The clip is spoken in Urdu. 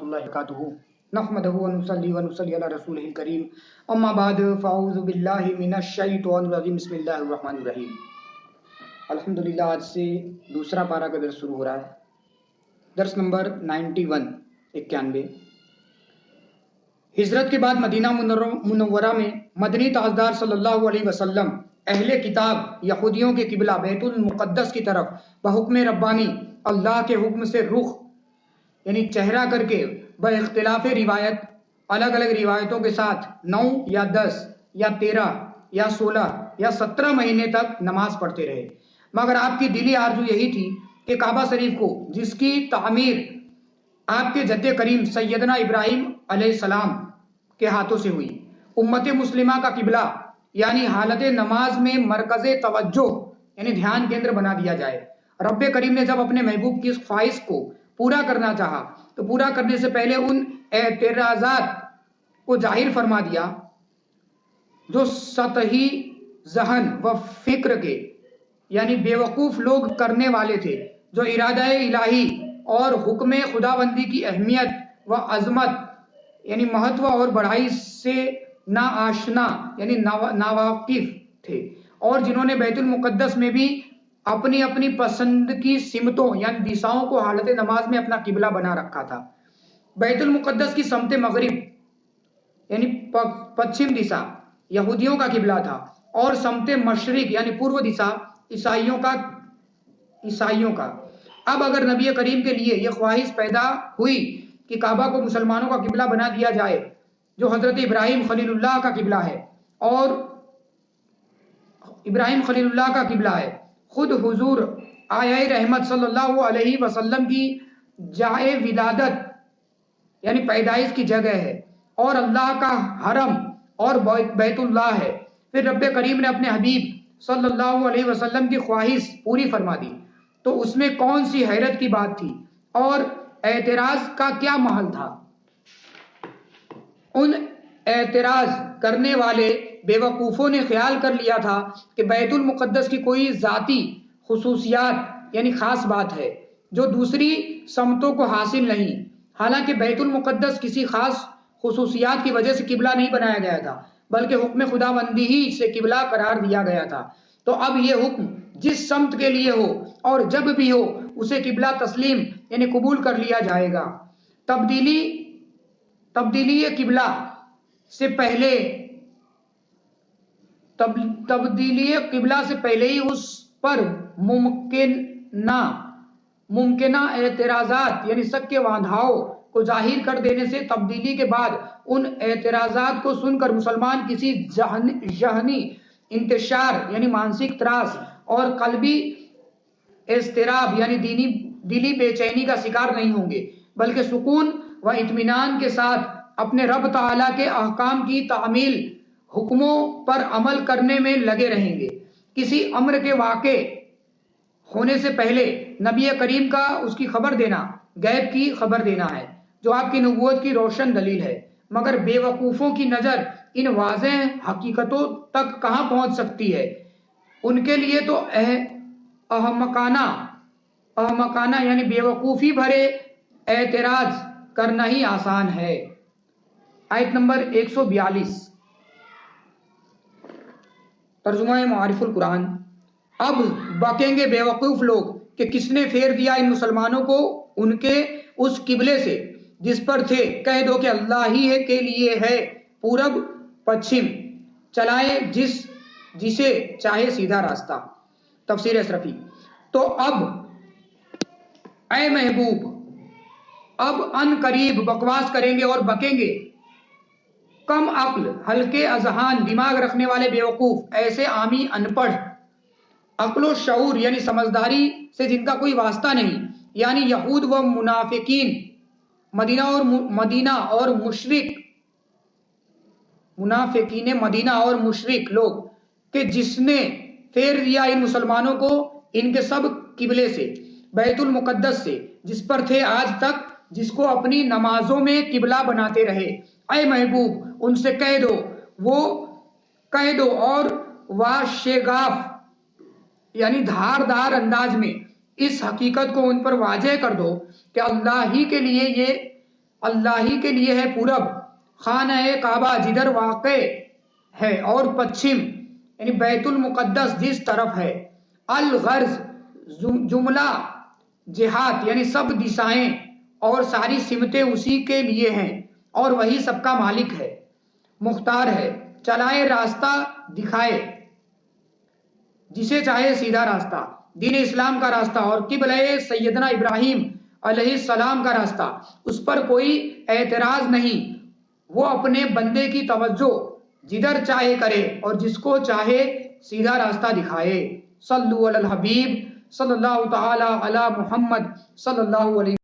الله وبركاته نحمده ونصلي على رسوله الكريم اما بعد فاعوذ بالله من الشیطان الرجیم بسم اللہ الرحمن الرحیم۔ الحمدللہ آج سے دوسرا پارہ کا درس شروع ہو رہا ہے، درس نمبر 91 ہجرت کے بعد مدینہ منورہ میں مدنی تاجدار صلی اللہ علیہ وسلم اہل کتاب یہودیوں کے قبلہ بیت المقدس کی طرف بحکم ربانی اللہ کے حکم سے رخ یعنی چہرہ کر کے با اختلاف روایت الگ الگ روایتوں کے ساتھ 9 یا 10 یا 13 یا 16 یا 17 مہینے تک نماز پڑھتے رہے، مگر آپ کی دلی آرزو یہی تھی کہ کعبہ شریف کو جس کی تعمیر آپ کے جد کریم سیدنا ابراہیم علیہ السلام کے ہاتھوں سے ہوئی، امت مسلمہ کا قبلہ یعنی حالت نماز میں مرکز توجہ یعنی دھیان کیندر بنا دیا جائے۔ رب کریم نے جب اپنے محبوب کی اس خواہش کو پورا کرنا چاہا تو پورا کرنے سے پہلے ان اعتراضات کو ظاہر فرما دیا جو سطحی ذہن و فکر کے یعنی بیوقوف لوگ کرنے والے تھے، جو ارادہ الہی اور حکم خداوندی کی اہمیت و عظمت یعنی مہتو اور بڑائی سے ناآشنا یعنی ناواقف تھے، اور جنہوں نے بیت المقدس میں بھی اپنی اپنی پسند کی سمتوں یعنی دشاؤں کو حالت نماز میں اپنا قبلہ بنا رکھا تھا۔ بیت المقدس کی سمت مغرب یعنی پچھم دشا یہودیوں کا قبلہ تھا، اور سمت مشرق یعنی پورو دشا عیسائیوں کا۔ اب اگر نبی کریم کے لیے یہ خواہش پیدا ہوئی کہ کعبہ کو مسلمانوں کا قبلہ بنا دیا جائے جو حضرت ابراہیم خلیل اللہ کا قبلہ ہے، اور ابراہیم خلیل اللہ کا قبلہ ہے، خود حضور آیا رحمت صلی اللہ علیہ وسلم کی جائے ولادت یعنی پیدائش کی جگہ ہے، اور اللہ کا حرم اور بیت اللہ ہے، پھر رب کریم نے اپنے حبیب صلی اللہ علیہ وسلم کی خواہش پوری فرما دی، تو اس میں کون سی حیرت کی بات تھی اور اعتراض کا کیا محل تھا؟ ان اعتراض کرنے والے بیوقوفوں نے خیال کر لیا تھا کہ بیت المقدس کی کوئی ذاتی خصوصیات یعنی خاص بات ہے جو دوسری سمتوں کو حاصل نہیں، حالانکہ بیت المقدس کسی خاص خصوصیات کی وجہ سے قبلہ نہیں بنایا گیا تھا، بلکہ حکم خداوندی ہی سے قبلہ قرار دیا گیا تھا۔ تو اب یہ حکم جس سمت کے لیے ہو اور جب بھی ہو اسے قبلہ تسلیم یعنی قبول کر لیا جائے گا۔ تبدیلی قبلہ سے پہلے ہی اس پر ممکنہ اعتراضات یعنی شک کے واندھاؤں کو ظاہر کر دینے سے تبدیلی کے بعد ان اعتراضات کو سن کر مسلمان کسی ذہنی انتشار یعنی مانسک تراس اور قلبی اضطراب یعنی دلی بے چینی کا شکار نہیں ہوں گے، بلکہ سکون و اطمینان کے ساتھ اپنے رب تعالیٰ کے احکام کی تعمیل حکموں پر عمل کرنے میں لگے رہیں گے۔ کسی امر کے واقع ہونے سے پہلے نبی کریم کا اس کی خبر دینا غیب کی خبر دینا ہے، جو آپ کی نبوت کی روشن دلیل ہے، مگر بے وقوفوں کی نظر ان واضح حقیقتوں تک کہاں پہنچ سکتی ہے؟ ان کے لیے تو احمقانہ یعنی بے وقوفی بھرے اعتراض کرنا ہی آسان ہے۔ آیت نمبر 142 ترجمہ معارف القرآن۔ اب بکیں گے بے وقوف لوگ کہ کس نے پھیر دیا ان مسلمانوں کو ان کے اس قبلے سے جس پر تھے، کہہ دو کہ اللہ ہی کے لیے ہے پورب پچھم، چلائے جسے چاہے سیدھا راستہ۔ تفسیر اشرفی۔ تو اب اے محبوب اب ان قریب بکواس کریں گے اور بکیں گے کم عقل، ہلکے اذہان، دماغ رکھنے والے بیوقوف، ایسے عامی ان پڑھ، عقل و شعور یعنی سمجھداری سے جن کا کوئی واسطہ نہیں، یعنی یہود و منافقین، مدینہ اور مشرک لوگ کہ جس نے پھیر دیا ان مسلمانوں کو ان کے سب قبلے سے، بیت المقدس سے جس پر تھے آج تک، جس کو اپنی نمازوں میں قبلہ بناتے رہے۔ اے محبوب ان سے کہہ دو اور واشگاف یعنی دھاردار انداز میں اس حقیقت کو ان پر واضح کر دو کہ اللہ ہی کے لیے یہ اللہ ہی کے لیے ہے پورب، خانہ کعبہ جدھر واقع ہے، اور پچھم یعنی بیت المقدس جس طرف ہے، الغرض جملہ جہات یعنی سب دشائیں اور ساری سمتیں اسی کے لیے ہیں اور وہی سب کا مالک ہے، مختار ہے، چلائے راستہ دکھائے جسے چاہے سیدھا راستہ، دین اسلام کا راستہ اور قبلہ سیدنا ابراہیم علیہ السلام کا راستہ، اس پر کوئی اعتراض نہیں، وہ اپنے بندے کی توجہ جدھر چاہے کرے اور جس کو چاہے سیدھا راستہ دکھائے۔ صلو علی الحبیب صلی اللہ تعالی علی محمد صلی اللہ علیہ